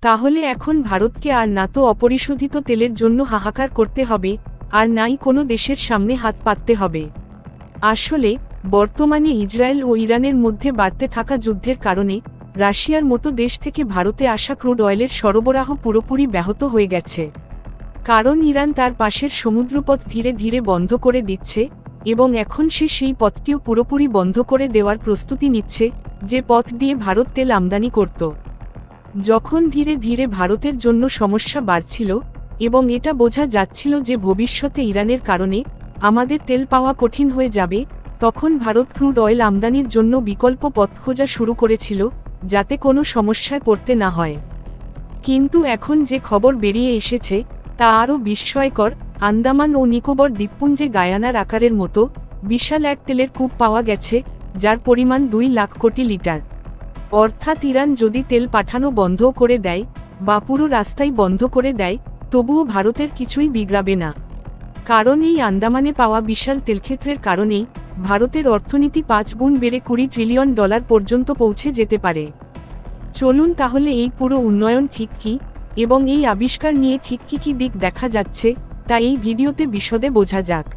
তাহলে এখন ভারতকে আর না তো অপরিশোধিত তেলের জন্য হাহাকার করতে হবে, আর নাই কোনো দেশের সামনে হাত পাততে হবে। আসলে বর্তমানে ইসরায়েল ও ইরানের মধ্যে বাড়তে থাকা যুদ্ধের কারণে রাশিয়ার মতো দেশ থেকে ভারতে আসা ক্রুড অয়েলের সরবরাহ পুরোপুরি ব্যাহত হয়ে গেছে। কারণ ইরান তার পাশের সমুদ্রপথ ধীরে ধীরে বন্ধ করে দিচ্ছে, এবং এখন সে সেই পথটিও পুরোপুরি বন্ধ করে দেওয়ার প্রস্তুতি নিচ্ছে, যে পথ দিয়ে ভারত তেল আমদানি করত। যখন ধীরে ধীরে ভারতের জন্য সমস্যা বাড়ছিল, এবং এটা বোঝা যাচ্ছিল যে ভবিষ্যতে ইরানের কারণে আমাদের তেল পাওয়া কঠিন হয়ে যাবে, তখন ভারত ক্রুড অয়েল আমদানির জন্য বিকল্প পথ খোঁজা শুরু করেছিল, যাতে কোনো সমস্যায় পড়তে না হয়। কিন্তু এখন যে খবর বেরিয়ে এসেছে তা আরও বিস্ময়কর। আন্দামান ও নিকোবর দ্বীপপুঞ্জে গায়ানার আকারের মতো বিশাল এক তেলের কূপ পাওয়া গেছে, যার পরিমাণ 2 লাখ কোটি লিটার। অর্থাৎ ইরান যদি তেল পাঠানো বন্ধ করে দেয় বা পুরো রাস্তাই বন্ধ করে দেয়, তবুও ভারতের কিছুই বিগড়াবে না। কারণ এই আন্দামানে পাওয়া বিশাল তেলক্ষেত্রের কারণেই ভারতের অর্থনীতি 5 গুণ বেড়ে $20 ট্রিলিয়ন পর্যন্ত পৌঁছে যেতে পারে। চলুন তাহলে এই পুরো উন্নয়ন ঠিক কী এবং এই আবিষ্কার নিয়ে ঠিক কী কী দিক দেখা যাচ্ছে তা এই ভিডিওতে বিশদে বোঝা যাক।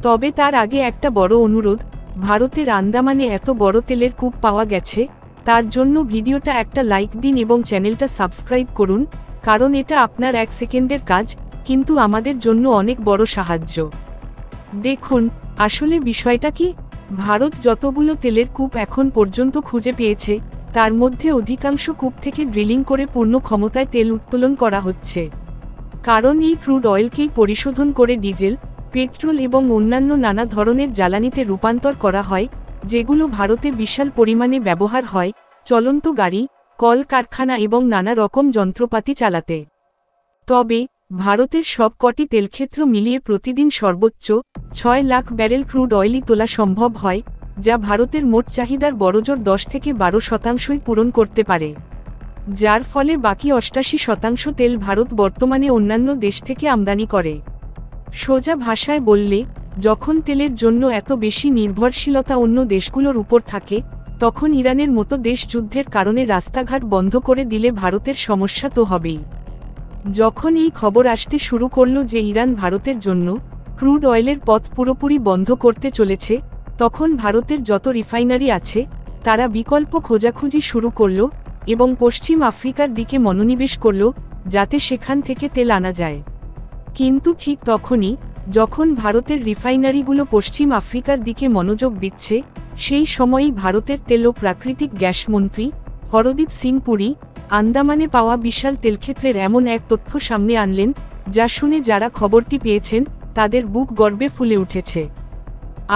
তবে তার আগে একটা বড় অনুরোধ, ভারতের আন্দামানে এত বড় তেলের কূপ পাওয়া গেছে, তার জন্য ভিডিওটা একটা লাইক দিন এবং চ্যানেলটা সাবস্ক্রাইব করুন, কারণ এটা আপনার 1 সেকেন্ডের কাজ, কিন্তু আমাদের জন্য অনেক বড় সাহায্য। দেখুন আসলে বিষয়টা কি। ভারত যতগুলো তেলের কূপ এখন পর্যন্ত খুঁজে পেয়েছে, তার মধ্যে অধিকাংশ কূপ থেকে ড্রিলিং করে পূর্ণ ক্ষমতায় তেল উত্তোলন করা হচ্ছে। কারণ এই ক্রুড অয়েলকেই পরিশোধন করে ডিজেল, পেট্রোল এবং অন্যান্য নানা ধরনের জ্বালানিতে রূপান্তর করা হয়, যেগুলো ভারতে বিশাল পরিমাণে ব্যবহার হয় চলন্ত গাড়ি, কল কারখানা এবং নানা রকম যন্ত্রপাতি চালাতে। তবে ভারতের সব কটি তেলক্ষেত্র মিলিয়ে প্রতিদিন সর্বোচ্চ 6 লাখ ব্যারেল ক্রুড অয়েলই তোলা সম্ভব হয়, যা ভারতের মোট চাহিদার বড়জোর 10 থেকে 12% পূরণ করতে পারে, যার ফলে বাকি 88% তেল ভারত বর্তমানে অন্যান্য দেশ থেকে আমদানি করে। সোজা ভাষায় বললে, যখন তেলের জন্য এত বেশি নির্ভরশীলতা অন্য দেশগুলোর উপর থাকে, তখন ইরানের মতো দেশ যুদ্ধের কারণে রাস্তাঘাট বন্ধ করে দিলে ভারতের সমস্যা তো হবেই। যখন এই খবর আসতে শুরু করল যে ইরান ভারতের জন্য ক্রুড অয়েলের পথ পুরোপুরি বন্ধ করতে চলেছে, তখন ভারতের যত রিফাইনারি আছে তারা বিকল্প খোঁজাখুঁজি শুরু করল এবং পশ্চিম আফ্রিকার দিকে মনোনিবেশ করল, যাতে সেখান থেকে তেল আনা যায়। কিন্তু ঠিক তখনই যখন ভারতের রিফাইনারিগুলো পশ্চিম আফ্রিকার দিকে মনোযোগ দিচ্ছে, সেই সময়ই ভারতের তেল ও প্রাকৃতিক গ্যাস মন্ত্রী হরদীপ সিং পুরী আন্দামানে পাওয়া বিশাল তেলক্ষেত্রের এমন এক তথ্য সামনে আনলেন, যা শুনে যারা খবরটি পেয়েছেন তাদের বুক গর্বে ফুলে উঠেছে।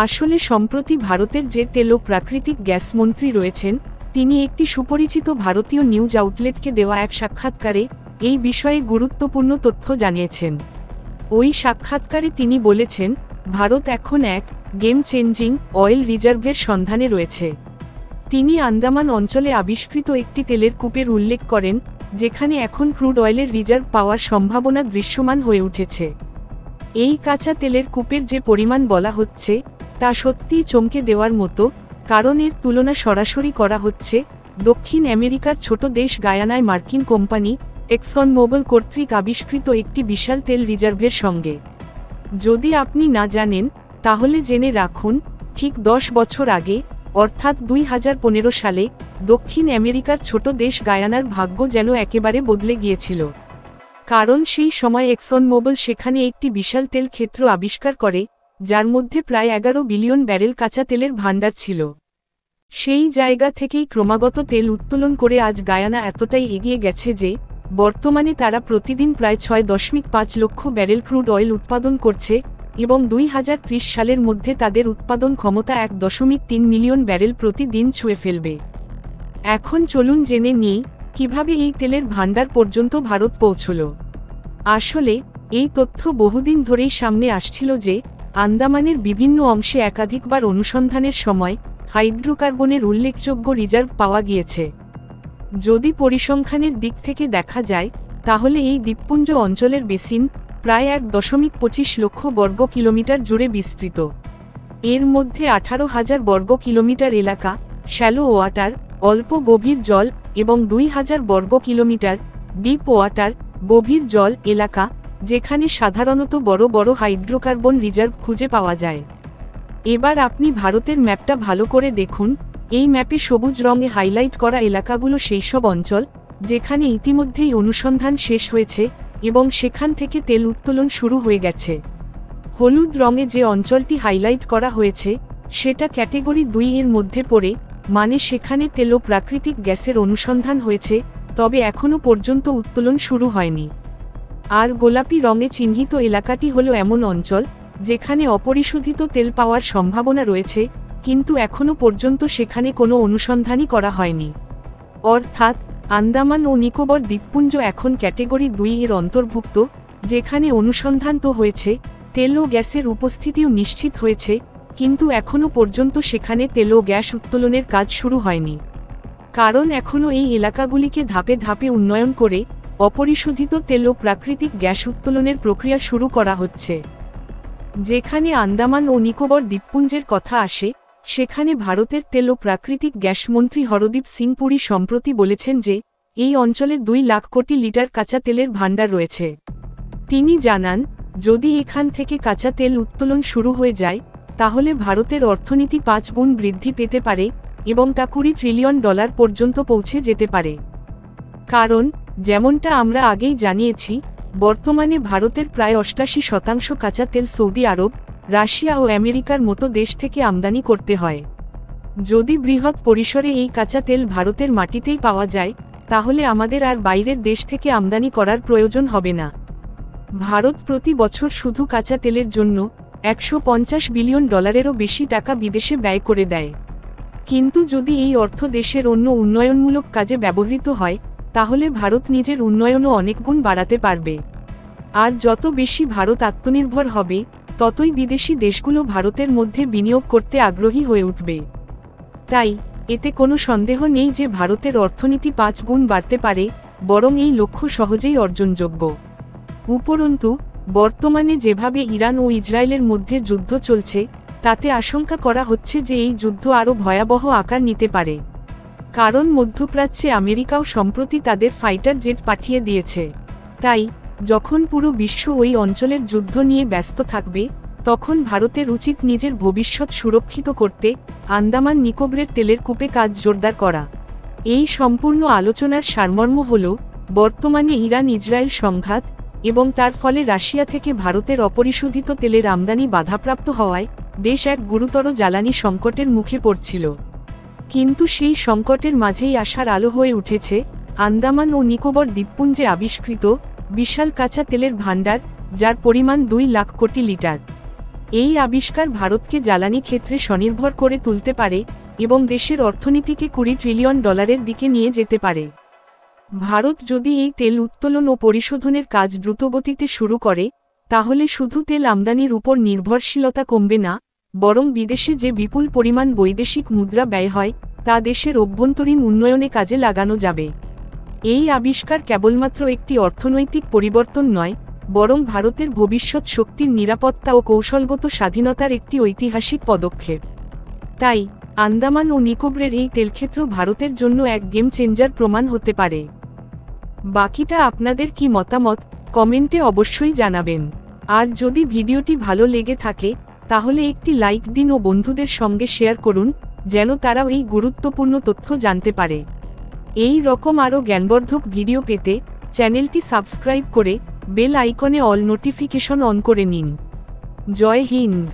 আসলে সম্প্রতি ভারতের যে তেল ও প্রাকৃতিক গ্যাস মন্ত্রী রয়েছেন, তিনি একটি সুপরিচিত ভারতীয় নিউজ আউটলেটকে দেওয়া এক সাক্ষাৎকারে এই বিষয়ে গুরুত্বপূর্ণ তথ্য জানিয়েছেন। ওই সাক্ষাৎকারে তিনি বলেছেন, ভারত এখন এক গেম চেঞ্জিং অয়েল রিজার্ভের সন্ধানে রয়েছে। তিনি আন্দামান অঞ্চলে আবিষ্কৃত একটি তেলের কূপের উল্লেখ করেন, যেখানে এখন ক্রুড অয়েলের রিজার্ভ পাওয়ার সম্ভাবনা দৃশ্যমান হয়ে উঠেছে। এই কাঁচা তেলের কূপের যে পরিমাণ বলা হচ্ছে তা সত্যিই চমকে দেওয়ার মতো, কারণ এর তুলনা সরাসরি করা হচ্ছে দক্ষিণ আমেরিকার ছোট দেশ গায়ানায় মার্কিন কোম্পানি এক্সন মোবিল কর্তৃক আবিষ্কৃত একটি বিশাল তেল রিজার্ভের সঙ্গে। যদি আপনি না জানেন তাহলে জেনে রাখুন, ঠিক 10 বছর আগে অর্থাৎ 2015 সালে দক্ষিণ আমেরিকার ছোট দেশ গায়ানার ভাগ্য যেন একেবারে বদলে গিয়েছিল। কারণ সেই সময় এক্সন মোবিল সেখানে একটি বিশাল তেল ক্ষেত্র আবিষ্কার করে, যার মধ্যে প্রায় 11 বিলিয়ন ব্যারেল কাঁচা তেলের ভাণ্ডার ছিল। সেই জায়গা থেকেই ক্রমাগত তেল উত্তোলন করে আজ গায়ানা এতটাই এগিয়ে গেছে যে বর্তমানে তারা প্রতিদিন প্রায় 6.5 লক্ষ ব্যারেল ক্রুড অয়েল উৎপাদন করছে এবং 2030 সালের মধ্যে তাদের উৎপাদন ক্ষমতা 1.3 মিলিয়ন ব্যারেল প্রতিদিন ছুঁয়ে ফেলবে। এখন চলুন জেনে নিই কিভাবে এই তেলের ভাণ্ডার পর্যন্ত ভারত পৌঁছল। আসলে এই তথ্য বহুদিন ধরেই সামনে আসছিল যে আন্দামানের বিভিন্ন অংশে একাধিকবার অনুসন্ধানের সময় হাইড্রোকার্বনের উল্লেখযোগ্য রিজার্ভ পাওয়া গিয়েছে। যদি পরিসংখ্যানের দিক থেকে দেখা যায়, তাহলে এই দ্বীপপুঞ্জ অঞ্চলের বেসিন প্রায় 1.25 লক্ষ বর্গ কিলোমিটার জুড়ে বিস্তৃত। এর মধ্যে 18,000 বর্গ কিলোমিটার এলাকা শ্যালো ওয়াটার, অল্প গভীর জল, এবং 2,000 বর্গ কিলোমিটার ডিপ ওয়াটার গভীর জল এলাকা, যেখানে সাধারণত বড় বড় হাইড্রোকার্বন রিজার্ভ খুঁজে পাওয়া যায়। এবার আপনি ভারতের ম্যাপটা ভালো করে দেখুন। এই ম্যাপে সবুজ রঙে হাইলাইট করা এলাকাগুলো সেই সব অঞ্চল যেখানে ইতিমধ্যেই অনুসন্ধান শেষ হয়েছে এবং সেখান থেকে তেল উত্তোলন শুরু হয়ে গেছে। হলুদ রঙে যে অঞ্চলটি হাইলাইট করা হয়েছে সেটা ক্যাটেগরি 2 এর মধ্যে পড়ে, মানে সেখানে তেল ও প্রাকৃতিক গ্যাসের অনুসন্ধান হয়েছে, তবে এখনও পর্যন্ত উত্তোলন শুরু হয়নি। আর গোলাপি রঙে চিহ্নিত এলাকাটি হলো এমন অঞ্চল যেখানে অপরিশোধিত তেল পাওয়ার সম্ভাবনা রয়েছে, কিন্তু এখনও পর্যন্ত সেখানে কোনো অনুসন্ধানই করা হয়নি। অর্থাৎ আন্দামান ও নিকোবর দ্বীপপুঞ্জ এখন ক্যাটেগরি 2 এর অন্তর্ভুক্ত, যেখানে অনুসন্ধান তো হয়েছে, তেল ও গ্যাসের উপস্থিতিও নিশ্চিত হয়েছে, কিন্তু এখনও পর্যন্ত সেখানে তেল ও গ্যাস উত্তোলনের কাজ শুরু হয়নি। কারণ এখনও এই এলাকাগুলিকে ধাপে ধাপে উন্নয়ন করে অপরিশোধিত তেল ও প্রাকৃতিক গ্যাস উত্তোলনের প্রক্রিয়া শুরু করা হচ্ছে। যেখানে আন্দামান ও নিকোবর দ্বীপপুঞ্জের কথা আসে, সেখানে ভারতের তেল ও প্রাকৃতিক গ্যাস মন্ত্রী হরদীপ সিং পুরী সম্প্রতি বলেছেন যে এই অঞ্চলে 2 লাখ কোটি লিটার কাঁচা তেলের ভাণ্ডার রয়েছে। তিনি জানান, যদি এখান থেকে কাঁচা তেল উত্তোলন শুরু হয়ে যায় তাহলে ভারতের অর্থনীতি 5 গুণ বৃদ্ধি পেতে পারে এবং তা $20 ট্রিলিয়ন পর্যন্ত পৌঁছে যেতে পারে। কারণ যেমনটা আমরা আগেই জানিয়েছি, বর্তমানে ভারতের প্রায় 88% কাঁচা তেল সৌদি আরব, রাশিয়া ও আমেরিকার মতো দেশ থেকে আমদানি করতে হয়। যদি বৃহৎ পরিসরে এই কাঁচা তেল ভারতের মাটিতেই পাওয়া যায় তাহলে আমাদের আর বাইরের দেশ থেকে আমদানি করার প্রয়োজন হবে না। ভারত প্রতি বছর শুধু কাঁচা তেলের জন্য $150 বিলিয়ন বেশি টাকা বিদেশে ব্যয় করে দেয়। কিন্তু যদি এই অর্থ দেশের অন্য উন্নয়নমূলক কাজে ব্যবহৃত হয় তাহলে ভারত নিজের উন্নয়নও অনেক গুণ বাড়াতে পারবে। আর যত বেশি ভারত আত্মনির্ভর হবে ততই বিদেশি দেশগুলো ভারতের মধ্যে বিনিয়োগ করতে আগ্রহী হয়ে উঠবে। তাই এতে কোনো সন্দেহ নেই যে ভারতের অর্থনীতি 5 গুণ বাড়তে পারে, বরং এই লক্ষ্য সহজেই অর্জনযোগ্য। উপরন্তু বর্তমানে যেভাবে ইরান ও ইসরায়েলের মধ্যে যুদ্ধ চলছে তাতে আশঙ্কা করা হচ্ছে যে এই যুদ্ধ আরও ভয়াবহ আকার নিতে পারে। কারণ মধ্যপ্রাচ্যে আমেরিকাও সম্প্রতি তাদের ফাইটার জেট পাঠিয়ে দিয়েছে। তাই যখন পুরো বিশ্ব ওই অঞ্চলের যুদ্ধ নিয়ে ব্যস্ত থাকবে তখন ভারতের উচিত নিজের ভবিষ্যৎ সুরক্ষিত করতে আন্দামান নিকোবরের তেলের কূপে কাজ জোরদার করা। এই সম্পূর্ণ আলোচনার সারমর্ম হল, বর্তমানে ইরান ইসরায়েল সংঘাত এবং তার ফলে রাশিয়া থেকে ভারতের অপরিশোধিত তেলের আমদানি বাধাপ্রাপ্ত হওয়ায় দেশ এক গুরুতর জ্বালানি সংকটের মুখে পড়ছিল। কিন্তু সেই সংকটের মাঝেই আশার আলো হয়ে উঠেছে আন্দামান ও নিকোবর দ্বীপপুঞ্জে আবিষ্কৃত বিশাল কাঁচা তেলের ভাণ্ডার, যার পরিমাণ 2 লাখ কোটি লিটার। এই আবিষ্কার ভারতকে জ্বালানি ক্ষেত্রে স্বনির্ভর করে তুলতে পারে এবং দেশের অর্থনীতিকে $20 ট্রিলিয়ন দিকে নিয়ে যেতে পারে। ভারত যদি এই তেল উত্তোলন ও পরিশোধনের কাজ দ্রুতগতিতে শুরু করে তাহলে শুধু তেল আমদানির উপর নির্ভরশীলতা কমবে না, বরং বিদেশে যে বিপুল পরিমাণ বৈদেশিক মুদ্রা ব্যয় হয় তা দেশের অভ্যন্তরীণ উন্নয়নে কাজে লাগানো যাবে। এই আবিষ্কার কেবলমাত্র একটি অর্থনৈতিক পরিবর্তন নয়, বরং ভারতের ভবিষ্যৎ শক্তির নিরাপত্তা ও কৌশলগত স্বাধীনতার একটি ঐতিহাসিক পদক্ষেপ। তাই আন্দামান ও নিকোবরের এই তেলক্ষেত্র ভারতের জন্য এক গেম চেঞ্জার প্রমাণ হতে পারে। বাকিটা আপনাদের কি মতামত কমেন্টে অবশ্যই জানাবেন। আর যদি ভিডিওটি ভালো লেগে থাকে তাহলে একটি লাইক দিন ও বন্ধুদের সঙ্গে শেয়ার করুন, যেন তারাও এই গুরুত্বপূর্ণ তথ্য জানতে পারে। এই রকম আরও জ্ঞানবর্ধক ভিডিও পেতে চ্যানেলটি সাবস্ক্রাইব করে বেল আইকনে অল নোটিফিকেশন অন করে নিন। জয় হিন্দ।